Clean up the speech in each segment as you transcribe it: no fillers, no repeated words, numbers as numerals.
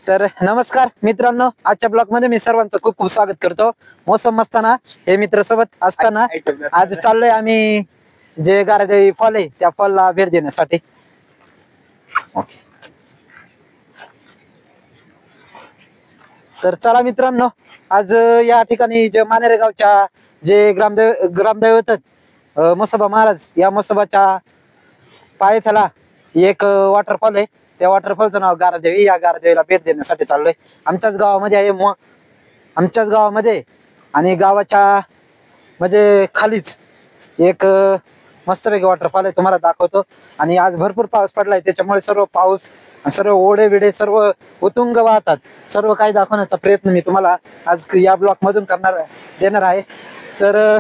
तर नमस्कार मित्रांनो, आजच्या ब्लॉग मध्ये मी सर्वांचं खूप खूप स्वागत करतो। मोसम असताना हे मित्र सोबत असताना आज चाललोय आम्ही जे गारदेवी फॉल आहे त्या फॉलला भेट देण्यासाठी। तर चला मित्रांनो, आज या ठिकाणी जे मानेरे गावच्या जे ग्रामदैवत म्हसोबा महाराज या म्हसोबाच्या पायथ्याला एक वॉटरफॉल आहे। त्या वॉटरफॉलचं नाव गारदेवी। या गारदेवीला भेट देण्यासाठी चाललोय। आमच्याच गावामध्ये आहे, आमच्याच गावामध्ये आणि गावाच्या म्हणजे खालीच एक मस्तपैकी वॉटरफॉल आहे, तुम्हाला दाखवतो। आणि आज भरपूर पाऊस पडलाय, त्याच्यामुळे सर्व पाऊस सर्व ओढे बिडे सर्व उतुंग वाहतात। सर्व काही दाखवण्याचा प्रयत्न मी तुम्हाला आज या ब्लॉक मधून देणार आहे। तर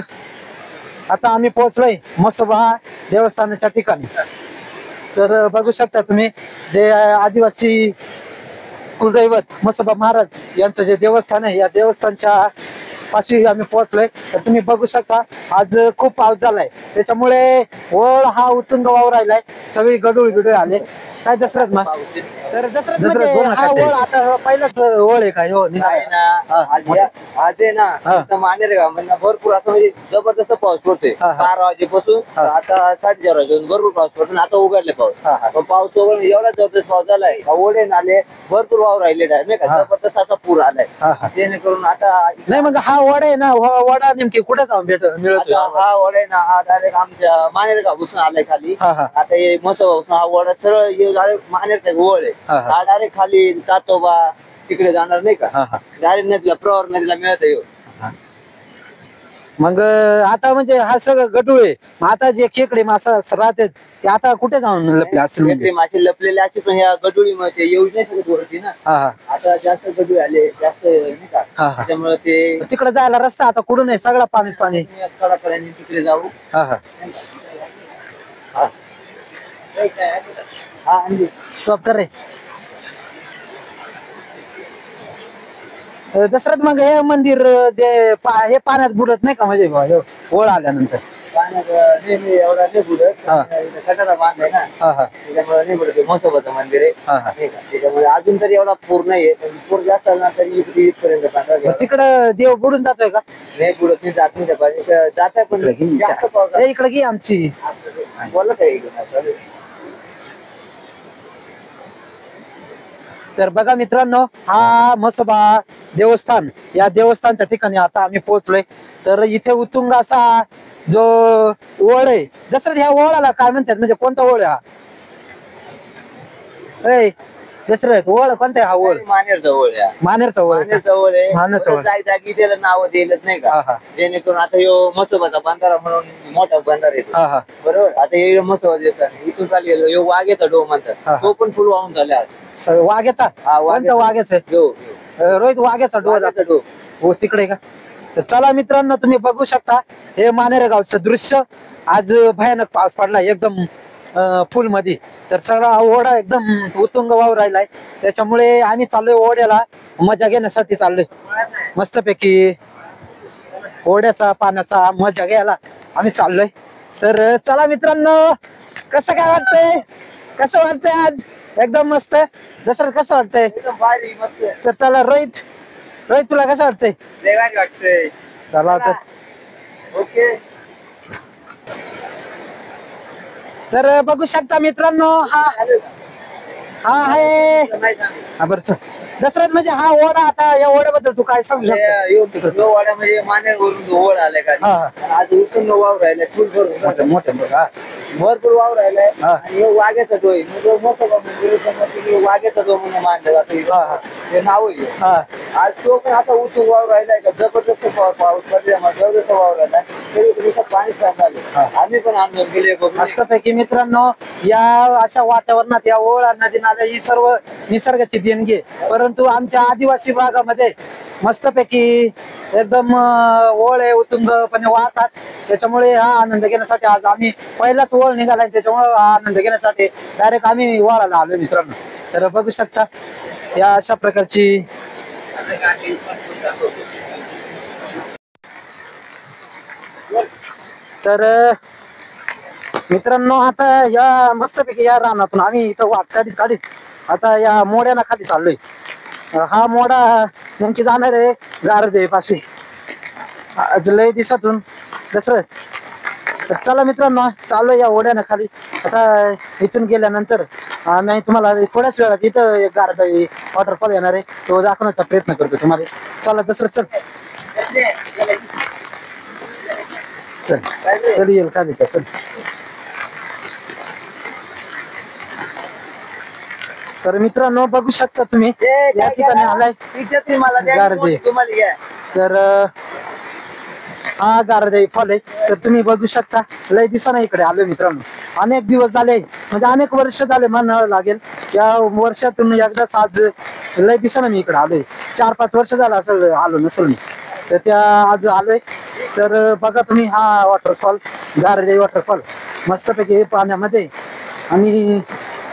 आता आम्ही पोहोचलोय म्हसोबा देवस्थानाच्या ठिकाणी। तर बघू शकता तुम्ही, जे आदिवासी कुलदैवत म्हसोबा महाराज यांचं जे देवस्थान आहे, या देवस्थानच्या पाशी आम्ही पोहोचलोय। तर तुम्ही बघू शकता आज खूप पाऊस झालाय, त्याच्यामुळे ओळ हा उतुंग वाहू राहिलाय। सगळी गडूळ आले काय दसरथ मग। तर दसरथ म्हणजे हा ओळ आता पहिलाच ओळ आहे काय? हो आज आहे ना मानेर गावांना भरपूर आता म्हणजे जबरदस्त पाऊस पडतोय। 12 वाजेपासून आता 4:30 वाजेपर्यंत भरपूर पाऊस पडतो। आता उघडले पाऊस, पण पाऊस एवढा जबरदस्त पाऊस झालाय, ओढे नाले भरपूर वाव राहिले नाही का, जबरदस्त असा पूर आलाय। जेणेकरून आता नाही मग हा वडा आहे ना, वडा नेमकी कुठे जाऊन मिळतो? हा वडा आहे ना, हा डायरेक्ट आमच्या मानेर गावापासून आलाय खाली। आता हे म्हसोबा हा वडा सरळ मानेरचा ओळ आहे, हा डायरेक्ट खाली तातोबा तिकडे जाणार नाही का, डायरेक्ट नदीला प्रवर नदीला मिळत येऊ। मग आता म्हणजे हा सगळं गडूळ आहे, मग आता जे खेकडे मासा राहतात ते आता कुठे जाऊन लपले असतील? खेकडे मासे लपलेले असते, पण ह्या गडुळी मध्ये येऊ नाही शकत वरती ना। आता जास्त गडूळ आले, जास्त नाही का, त्याच्यामुळे ते तिकडे जायला रस्ता आता कुठून आहे? सगळं पाणीच पाणी। कडाकड्याने तिकडे जाऊ। स्टॉप कर रे दसरथ। मग हे मंदिर जे हे पाण्यात बुडत नाही का, म्हणजे ओळ आल्यानंतर? पाण्यात एवढा नाही बुडत, कटाला बांधलाय ना, त्याच्यामुळे नाही बुडत। म्हसोबाचं मंदिर आहे, त्याच्यामुळे अजून तरी एवढा पूर नाहीये, पण पूर जास्त आला तरी इथपर्यंत पाणी। तिकडं देव बुडून जातोय का? नाही बुडत, नाही जात नाही, जात आहे पण जास्त पाऊस इकडे घे आमची बोला काय। तर बघा मित्रांनो, हा म्हसोबा देवस्थान, या देवस्थानच्या ठिकाणी आता आम्ही पोहोचलोय। तर इथे उतुंग असा जो ओळ आहे, दसरथ ह्या ओळाला काय म्हणतात, म्हणजे कोणता ओळ आहे हा? दसरथ ओळ कोणता आहे हा ओळ? मानेरचा ओळ आहे, मानेरचा ओळ आहे। जागी जागी त्याला नाव दिलंच नाही का, जेणेकरून आता ह्यो म्हसोबाचा बंधारा म्हणून मोठा बंधारा येतो, बरोबर। आता हे म्हसोबा देवस्थान इथून चालू गेलो, ह्यो वाघेचा डो म्हणतात, तो पण फुल वाहून झाला। वाघ्याचा? कोणता वाघ्याचा? रोहित वाघ्याचा डो हो तिकडे का? तर चला मित्रांनो, तुम्ही बघू शकता हे मानेरे गावचं दृश्य। आज भयानक पाऊस पडला एकदम फुल मध्ये, तर सगळा ओढा एकदम उतुंग वाहू राहिलाय। त्याच्यामुळे आम्ही चाललोय ओढ्याला मजा घेण्यासाठी चाललोय, मस्तपैकी ओढ्याचा पाण्याचा मजा घ्यायला आम्ही चाललोय। तर चला मित्रांनो, कसं काय वाटतंय? कसं वाटतंय आज? एकदम मस्त। दसरा कसं वाटतंय? तर चला रोहित तुला कसं वाटतंय? वाटतंय। चला तर ओके। तर बघू शकता मित्रांनो, हा आहे बरं दसऱ्यात म्हणजे हा ओढा। आता या ओढ्याबद्दल तू काय सांगू शकतो? ओढा म्हणजे मानेरवरून ओढ आलाय का, आज उतून वाव राहिलाय, फुल भरून मोठे भरपूर वाव राहिलाय। आणि वाघ्याचा डो आहे, मोठं वाघ्याचा डो म्हणून मानलं जातं, हे नाव आहे। आज तो पण आता उतून वाव राहिलाय का, जबरदस्त पाऊस पडल्यामुळे जबरदस्त वाव राहिलाय, तरी पाणी चाललं। आम्ही पण आंदोलन केले मस्तपैकी मित्रांनो। या अशा वातावरणात या ओळ नदी नाल्या ही सर्व निसर्गाची देणगी आहे, परंतु आमच्या आदिवासी भागामध्ये मस्तपैकी एकदम ओळ आहे, उतुंगपणे वाहतात। त्याच्यामुळे हा आनंद घेण्यासाठी आज आम्ही पहिलाच ओळ निघालाय, त्याच्यामुळे हा आनंद घेण्यासाठी डायरेक्ट आम्ही ओळाला आलोय मित्रांनो। तर बघू शकता या अशा प्रकारची तर मित्रांनो, आता या मस्तपैकी या रानातून आम्ही इथं वाट काढीत आता या मोड्याला खाली चाललोय। हा मोडा नेमकी जाणार आहे गारदेवी पाशी आज लय दिवसातून दसरं. तर चला मित्रांनो चालू या ओढ्यानं खाली. आता इथून गेल्यानंतर आम्ही तुम्हाला थोड्याच वेळात इथं एक गारदेवी वॉटरफॉल येणार आहे, तो दाखवण्याचा प्रयत्न करतो तुम्हाला. चला दसरं चल चल चल येईल खाली का चल. तर मित्रांनो बघू शकता तुम्ही या ठिकाणी आलाय गारदेवी. तर हा गारदेवी फॉल आहे. तर तुम्ही बघू शकता लय दिवसानं इकडे आलोय मित्रांनो. अनेक दिवस झाले म्हणजे अनेक वर्ष झाले म्हणावं लागेल. या वर्षातून एकदाच आज लय दिवसानं मी इकडे आलोय. 4-5 वर्ष झालं असं आलो नसेल मी. तर त्या आज आलोय. तर बघा तुम्ही हा वॉटरफॉल गारदेवी वॉटरफॉल मस्तपैकी पाण्यामध्ये आणि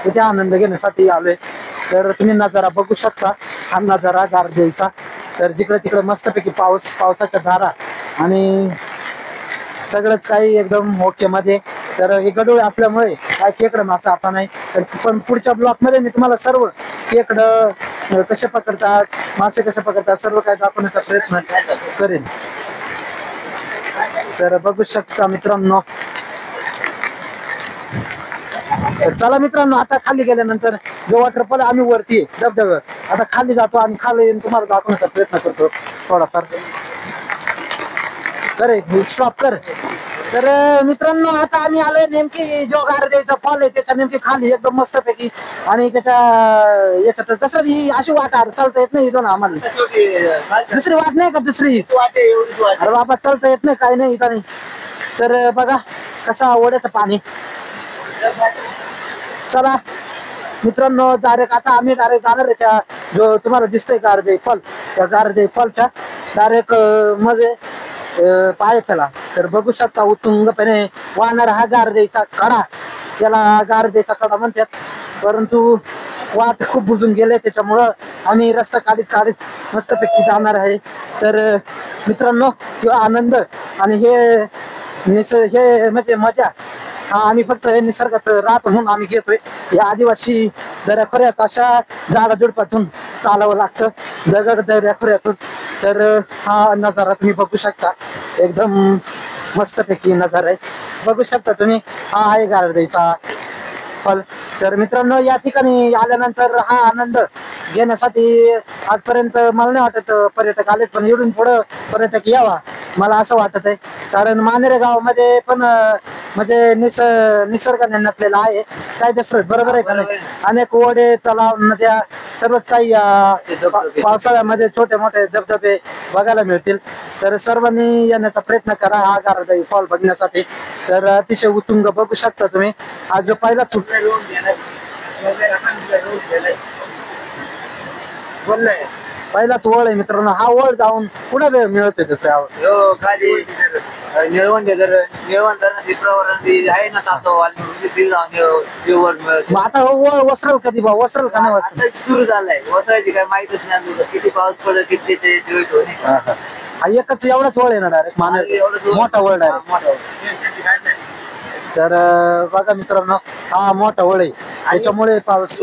तिथे आनंद घेण्यासाठी आलोय. तर तुम्ही नजारा बघू शकता हा नजारा गारदेवीचा. तर जिकडे तिकडे मस्तपैकी पावसाच्या धारा आणि सगळंच काही एकदम ओके मध्ये. तर हे गडोळ असल्यामुळे काय खेकडं मासा आता नाही. तर पण पुढच्या ब्लॉक मध्ये मी तुम्हाला सर्व खेकडं कसे पकडतात, मासे कसे पकडतात सर्व काही दाखवण्याचा प्रयत्न करेन. तर बघू शकता मित्रांनो. चला मित्रांनो आता खाली गेल्यानंतर जो वॉटरफॉल आम्ही वरती धबधब्यावर आता खाली जातो आणि खाली येऊन तुम्हाला दाखवण्याचा प्रयत्न करतो थोडाफार. करे स्टॉप कर. तर मित्रांनो आता आम्ही आलोय नेमकी जो गारदेवीचा फॉल आहे त्याच्या नेमकी खाली एकदम मस्तपैकी. आणि त्याच्या याच्यात तसं ही अशी वाट चालता येत नाही इथून आम्हाला. दुसरी वाट नाही का दुसरी? अरे बाबा चालता येत नाही काही नाही इथं. तर बघा कसा ओढ्याचं पाणी. चला मित्रांनो डायरेक्ट आता आम्ही डायरेक्ट जाणार आहे त्या जो तुम्हाला दिसतोय गारदेवी फॉल, त्या गारदेवी फॉलच्या डायरेक्ट मध्ये पाय त्याला. तर बघू शकता उत्तुंगपणे वाहणारा हा गारदेवीचा कडा. त्याला गारदेवीचा कडा म्हणतात. परंतु वाट खूप बुजून गेले त्याच्यामुळं आम्ही रस्ता काढीत मस्तपैकी जाणार आहे. तर मित्रांनो किंवा आनंद आणि हे म्हणजे मजा हा आम्ही फक्त निसर्गात राहतो म्हणून आम्ही घेतोय. या आदिवासी दऱ्याखोऱ्यात अशा झाडाझुडपातून चालावं लागतं दगड दऱ्याखोऱ्यातून. तर हा नजारा तुम्ही बघू शकता एकदम मस्तपैकी नजारा आहे. बघू शकता तुम्ही हा आहे गारदेवीचा फॉल. तर मित्रांनो या ठिकाणी आल्यानंतर हा आनंद घेण्यासाठी आजपर्यंत मला नाही वाटत पर्यटक आलेत, पण इकडून पुढं पर्यटक यावा मला असं वाटत आहे. कारण मानेरे गावामध्ये पण म्हणजे निसर्गाने नटलेला आहे काय दसरथ बरोबर आहे का नाही. अनेक ओढे तलाव नद्या सर्वच काही पावसाळ्यामध्ये छोटे मोठे धबधबे बघायला मिळतील. तर सर्वांनी येण्याचा प्रयत्न करा हा गारदेवी फॉल बघण्यासाठी. तर अतिशय उत्तुंग बघू शकता तुम्ही. आज पहिलाच पहिलाच ओळ आहे मित्रांनो. हा ओळ जाऊन पुढे वेळ मिळतोय तसं खाली निळवण आहे ना आता ओळ वसरल कधी बा वसरल का नाही वसरल सुरू झालाय. वसरायची काय माहितच नाही किती पाऊस पडत किती हा एकच एवढाच ओळ आहे ना डायरेक्ट मानेर मोठा ओळ डायरेक्ट. तर बघा मित्रांनो हा मोठा ओळ आहे त्याच्यामुळे पाऊस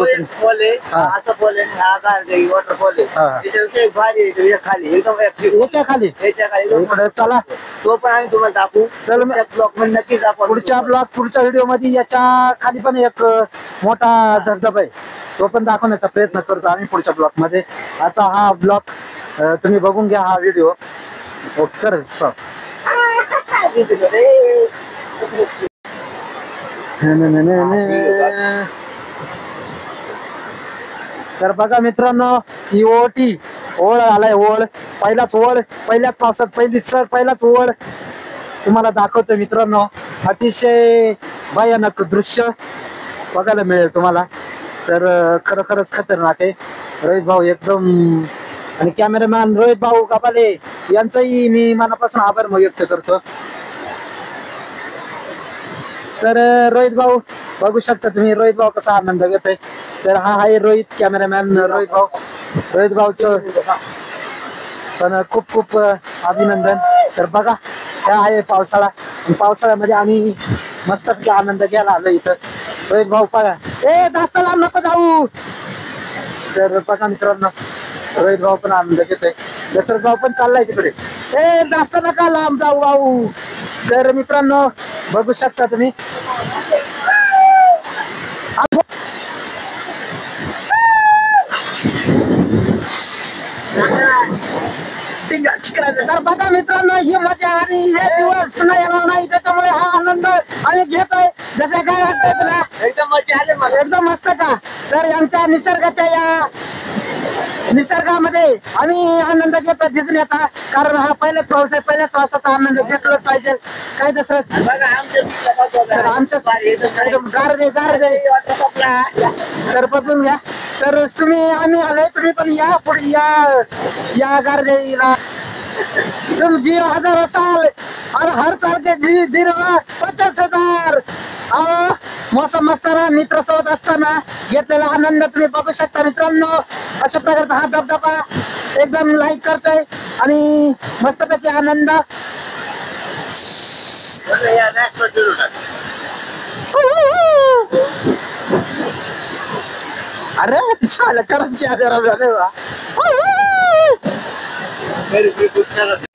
याच्या खाली इकडे चला तो पण आम्ही तुम्हाला दाखवू. चल ब्लॉक मध्ये नक्कीच पुढच्या व्हिडिओ मध्ये याच्या खाली पण एक मोठा धबधबा आहे तो पण दाखवण्याचा प्रयत्न करतो आम्ही पुढच्या ब्लॉक मध्ये. आता हा ब्लॉक तुम्ही बघून घ्या हा व्हिडिओ कर. तर बघा मित्रांनो ही ओटी ओळ आलाय ओळ पहिल्याच पावसात पहिलाच ओळ तुम्हाला दाखवतो मित्रांनो. अतिशय भयानक दृश्य बघायला मिळेल तुम्हाला. तर खरोखरच खतरनाक आहे. रोहित भाऊ एकदम आणि कॅमेरामॅन रोहित भाऊ गाबाले यांचाही मी मनापासून आभार व्यक्त करतो. तर रोहित भाऊ बघू शकता तुम्ही रोहित भाऊ कसा आनंद घेतोय. तर हा आहे रोहित कॅमेरामॅन रोहित भाऊचं पण खूप खूप अभिनंदन. तर बघा हा आहे पावसाळा. पावसाळ्यामध्ये आम्ही मस्तपैकी आनंद घ्यायला आलो इथं. रोहित भाऊ बघा जास्त लांब नको जाऊ. तर बघा मित्रांनो रोहित भाऊ पण आनंद घेतोय, दशरथ भाऊ पण चाललाय तिकडे. ए जास्त नका लांब जाऊ भाऊ. तर मित्रांनो बघू शकता तुम्ही, तर बघा मित्रांनो, ही मजा आणि हे दिवस पुन्हा येणार नाही, त्याच्यामुळे हा आनंद आम्ही घेतोय. जसं काय वाटतंय तुला? एकदम मजा आली मला. एकदम मस्त का? तर यांच्या निसर्गाच्या या निसर्गामध्ये आम्ही आनंद घेतो भिजण्याचा, कारण हा पहिल्याच पाऊस आहे, पहिल्याच पावसाचा आनंद घेतलाच पाहिजे. काय दुसरं बघा आमचं गारदे गारदे. तर बघून घ्या. तर तुम्ही आम्ही आलोय, तुम्ही पण या पुढे या गारदेला. तुम जियो 1000 साल और हर साल के जी 50,000. मौसम असताना मित्र सोबत असताना घेतलेला आनंद तुम्ही बघू शकता मित्रांनो. अशा प्रकारचा हा धबधबा एकदम लाईक करतोय आणि मस्तपैकी आनंद. अरे छान करत की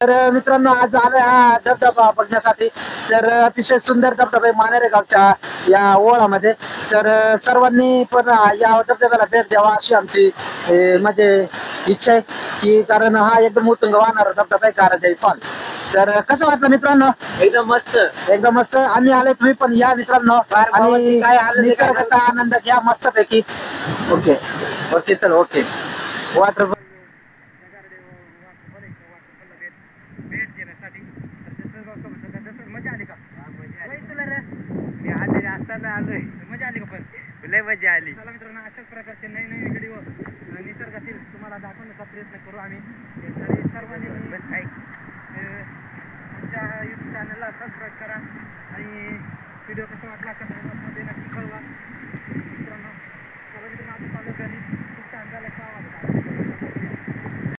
तर मित्रांनो आज आलोय हा धबधबा बघण्यासाठी. तर अतिशय सुंदर धबधबा आहे मानेरे गावच्या या ओळामध्ये. तर सर्वांनी पण या धबधब्याला भेट द्यावा अशी आमची म्हणजे इच्छा आहे की, कारण हा एकदम उत्तुंग वाहणारा धबधबा आहे कारंजाई फॉल. तर कसं वाटलं मित्रांनो? एकदम मस्त, एकदम मस्त. आम्ही आले, तुम्ही पण या मित्रांनो आणि निसर्गाचा आनंद घ्या मस्त पैकी. ओके ओके चल ओके. वॉटर भेट देण्यासाठी मजा आली का? मी आले असताना आलोय, मजा आली का? पण लय मजा आली. चला मित्रांनो, अशाच प्रकारचे नवीन नवीन व्हिडिओ निसर्गातील तुम्हाला दाखवण्याचा प्रयत्न करू आम्ही. सर्वांनी आमच्या युट्यूब चॅनलला सबस्क्राईब करा आणि व्हिडिओ कसा वाटला कमेंटमध्ये नक्की कळवा.